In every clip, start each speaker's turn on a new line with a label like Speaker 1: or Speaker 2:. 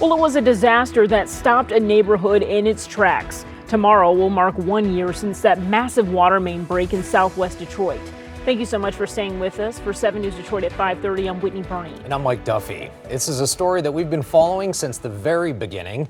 Speaker 1: Well, it was a disaster that stopped a neighborhood in its tracks. Tomorrow will mark 1 year since that massive water main break in southwest Detroit. Thank you so much for staying with us. For 7 News Detroit at 5:30, I'm Whitney Burney.
Speaker 2: And I'm Mike Duffy. This is a story that we've been following since the very beginning.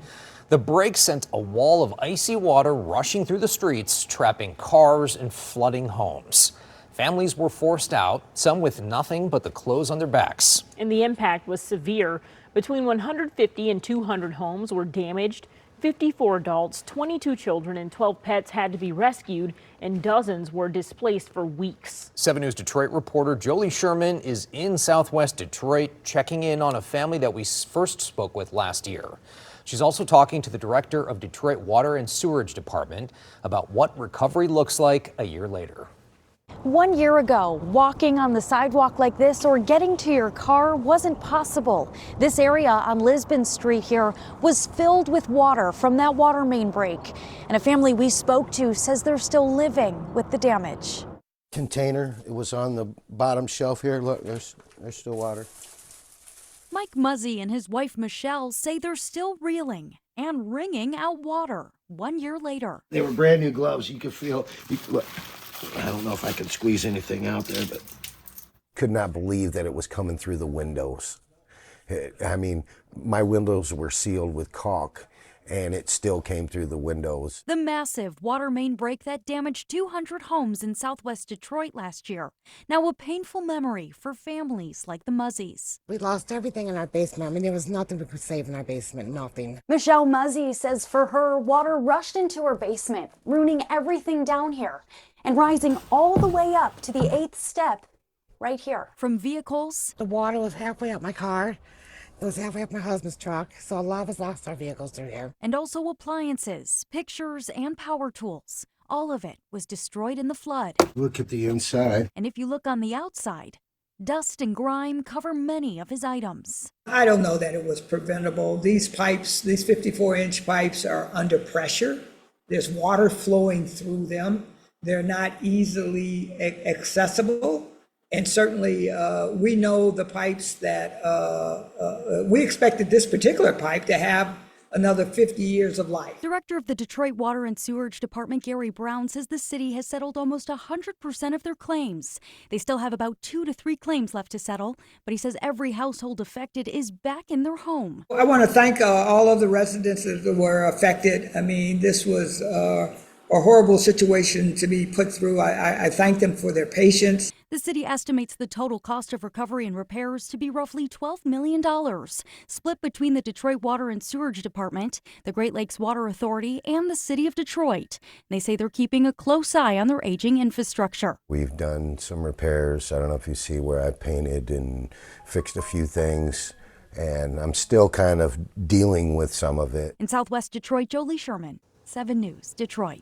Speaker 2: The break sent a wall of icy water rushing through the streets, trapping cars and flooding homes. Families were forced out, some with nothing but the clothes on their backs.
Speaker 1: And the impact was severe. Between 150 and 200 homes were damaged. 54 adults, 22 children, and 12 pets had to be rescued, and dozens were displaced for weeks.
Speaker 2: 7 News Detroit reporter Jolie Sherman is in southwest Detroit, checking in on a family that we first spoke with last year. She's also talking to the director of Detroit Water and Sewerage Department about what recovery looks like a year later.
Speaker 3: 1 year ago, walking on the sidewalk like this or getting to your car wasn't possible. This area on Lisbon Street here was filled with water from that water main break. And a family we spoke to says they're still living with the damage.
Speaker 4: Container, it was on the bottom shelf here. Look, there's still water.
Speaker 3: Mike Muzzy and his wife Michelle say they're still reeling and wringing out water 1 year later.
Speaker 4: They were brand new gloves. You could feel, look, I don't know if I can squeeze anything out there, but could not believe that it was coming through the windows. I mean, my windows were sealed with caulk, and it still came through the windows.
Speaker 3: The massive water main break that damaged 200 homes in southwest Detroit last year. Now a painful memory for families like the Muzzies.
Speaker 5: We lost everything in our basement. I mean, there was nothing we could save in our basement, nothing.
Speaker 3: Michelle Muzzy says for her, water rushed into her basement, ruining everything down here and rising all the way up to the 8th step right here. From vehicles,
Speaker 5: The water was halfway up my car. It was halfway up my husband's truck, so a lot of us lost our vehicles through here.
Speaker 3: and also appliances, pictures, and power tools. All of it was destroyed in the flood.
Speaker 4: Look at the inside.
Speaker 3: And if you look on the outside, dust and grime cover many of his items.
Speaker 6: I don't know that it was preventable. These pipes, these 54-inch pipes are under pressure. There's water flowing through them. They're not easily accessible. And certainly, we know the pipes that, we expected this particular pipe to have another 50 years of life.
Speaker 3: Director of the Detroit Water and Sewerage Department, Gary Brown, says the city has settled almost 100% of their claims. They still have about 2 to 3 claims left to settle, but he says every household affected is back in their home.
Speaker 6: I want to thank all of the residents that were affected. I mean, this was a horrible situation to be put through. I thank them for their patience.
Speaker 3: The city estimates the total cost of recovery and repairs to be roughly $12 million, split between the Detroit Water and Sewerage Department, the Great Lakes Water Authority, and the city of Detroit. They say they're keeping a close eye on their aging infrastructure.
Speaker 4: We've done some repairs. I don't know if you see where I painted and fixed a few things, and I'm still kind of dealing with some of it.
Speaker 3: In southwest Detroit, Jolie Sherman, 7 News, Detroit.